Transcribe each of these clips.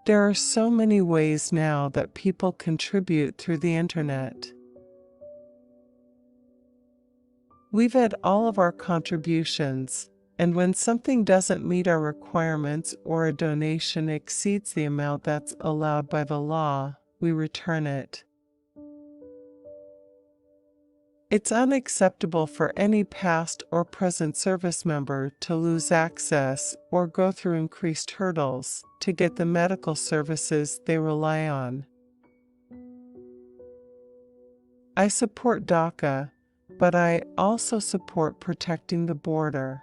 There are so many ways now that people contribute through the internet. We vet all of our contributions, and when something doesn't meet our requirements or a donation exceeds the amount that's allowed by the law, we return it. It's unacceptable for any past or present service member to lose access or go through increased hurdles to get the medical services they rely on. I support DACA, but I also support protecting the border.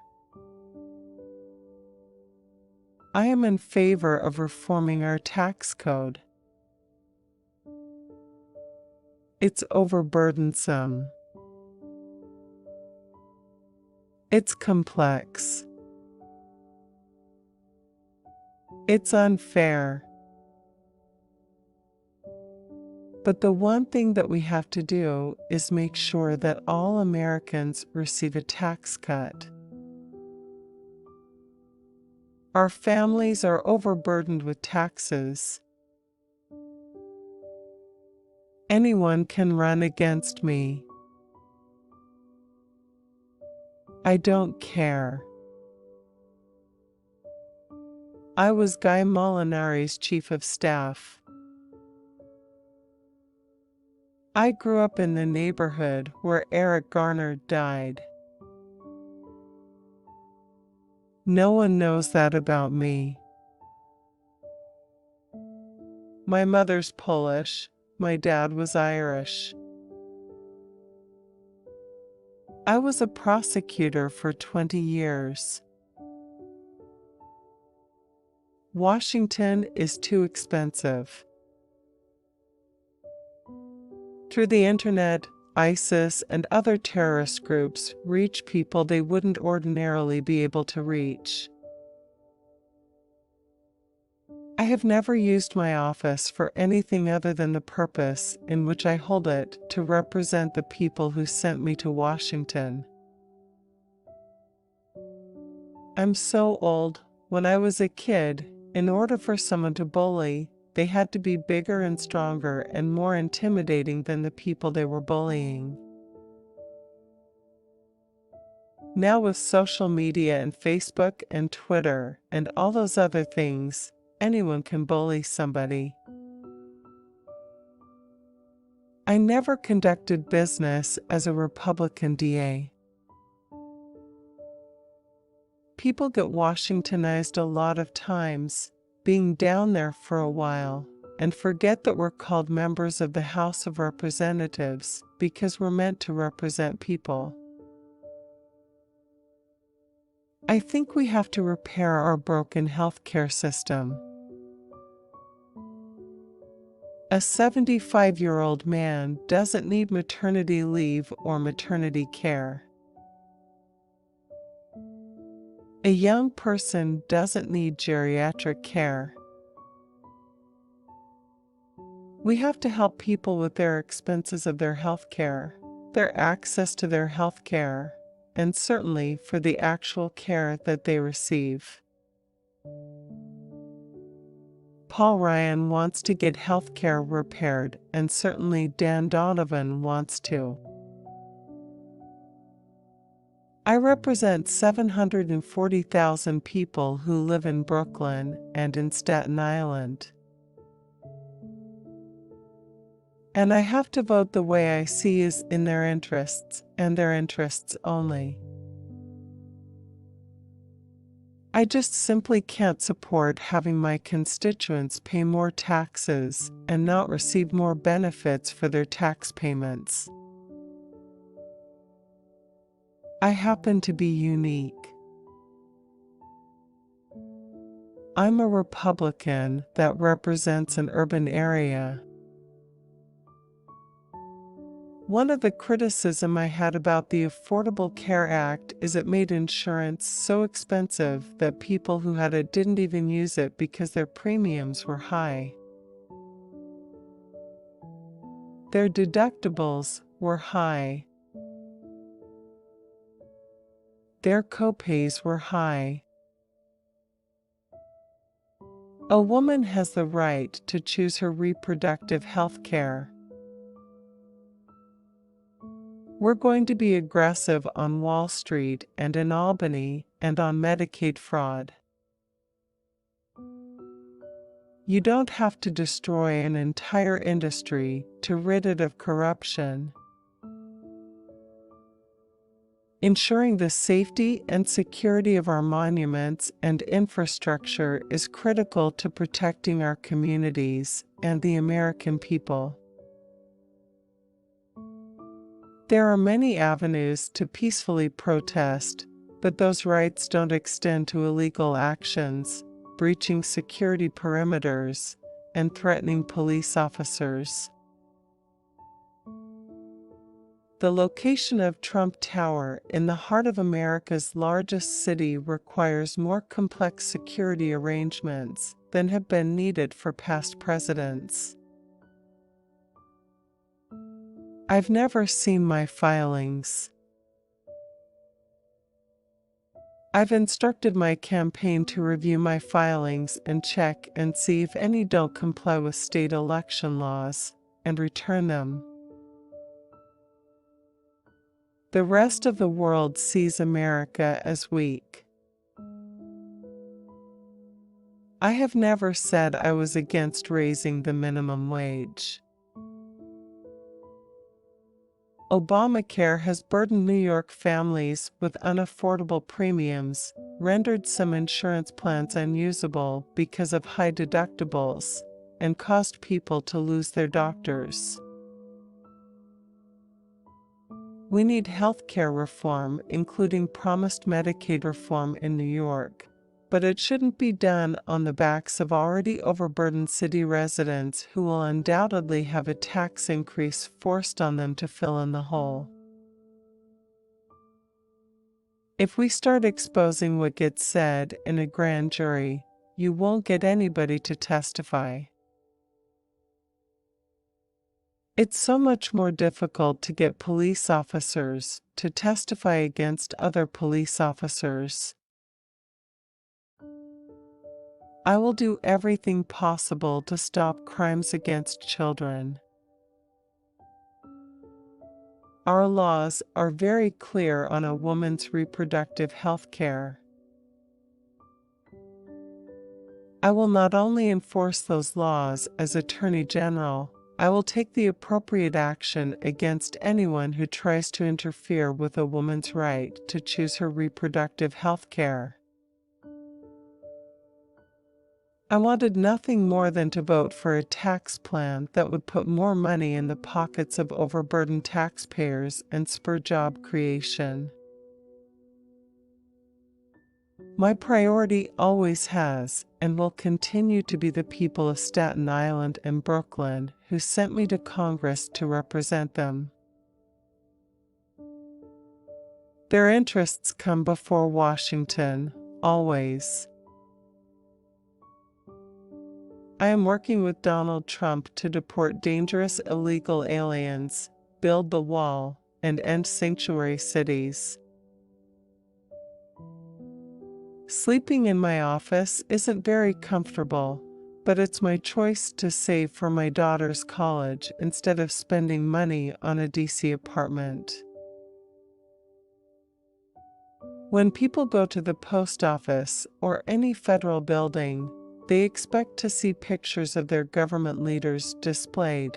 I am in favor of reforming our tax code. It's overburdensome. It's complex. It's unfair. But the one thing that we have to do is make sure that all Americans receive a tax cut. Our families are overburdened with taxes. Anyone can run against me. I don't care. I was Guy Molinari's chief of staff. I grew up in the neighborhood where Eric Garner died. No one knows that about me. My mother's Polish, my dad was Irish. I was a prosecutor for 20 years. Washington is too expensive. Through the internet, ISIS and other terrorist groups reach people they wouldn't ordinarily be able to reach. I have never used my office for anything other than the purpose in which I hold it to represent the people who sent me to Washington. I'm so old. When I was a kid, in order for someone to bully, they had to be bigger and stronger and more intimidating than the people they were bullying. Now with social media and Facebook and Twitter and all those other things, anyone can bully somebody. I never conducted business as a Republican DA. People get Washingtonized a lot of times, being down there for a while, and forget that we're called members of the House of Representatives because we're meant to represent people. I think we have to repair our broken healthcare system. A 75-year-old man doesn't need maternity leave or maternity care. A young person doesn't need geriatric care. We have to help people with their expenses of their health care, their access to their health care, and certainly for the actual care that they receive. Paul Ryan wants to get health care repaired, and certainly Dan Donovan wants to. I represent 740,000 people who live in Brooklyn and in Staten Island. And I have to vote the way I see is in their interests, and their interests only. I just simply can't support having my constituents pay more taxes and not receive more benefits for their tax payments. I happen to be unique. I'm a Republican that represents an urban area. One of the criticism I had about the Affordable Care Act is it made insurance so expensive that people who had it didn't even use it because their premiums were high. Their deductibles were high. Their copays were high. A woman has the right to choose her reproductive health care. We're going to be aggressive on Wall Street and in Albany and on Medicaid fraud. You don't have to destroy an entire industry to rid it of corruption. Ensuring the safety and security of our monuments and infrastructure is critical to protecting our communities and the American people. There are many avenues to peacefully protest, but those rights don't extend to illegal actions, breaching security perimeters, and threatening police officers. The location of Trump Tower in the heart of America's largest city requires more complex security arrangements than have been needed for past presidents. I've never seen my filings. I've instructed my campaign to review my filings and check and see if any don't comply with state election laws, and return them. The rest of the world sees America as weak. I have never said I was against raising the minimum wage. Obamacare has burdened New York families with unaffordable premiums, rendered some insurance plans unusable because of high deductibles, and caused people to lose their doctors. We need health care reform, including promised Medicaid reform in New York, but it shouldn't be done on the backs of already overburdened city residents who will undoubtedly have a tax increase forced on them to fill in the hole. If we start exposing what gets said in a grand jury, you won't get anybody to testify. It's so much more difficult to get police officers to testify against other police officers. I will do everything possible to stop crimes against children. Our laws are very clear on a woman's reproductive health care. I will not only enforce those laws as Attorney General, I will take the appropriate action against anyone who tries to interfere with a woman's right to choose her reproductive health care. I wanted nothing more than to vote for a tax plan that would put more money in the pockets of overburdened taxpayers and spur job creation. My priority always has and will continue to be the people of Staten Island and Brooklyn who sent me to Congress to represent them. Their interests come before Washington, always. I am working with Donald Trump to deport dangerous illegal aliens, build the wall, and end sanctuary cities. Sleeping in my office isn't very comfortable, but it's my choice to save for my daughter's college instead of spending money on a DC apartment. When people go to the post office or any federal building, they expect to see pictures of their government leaders displayed.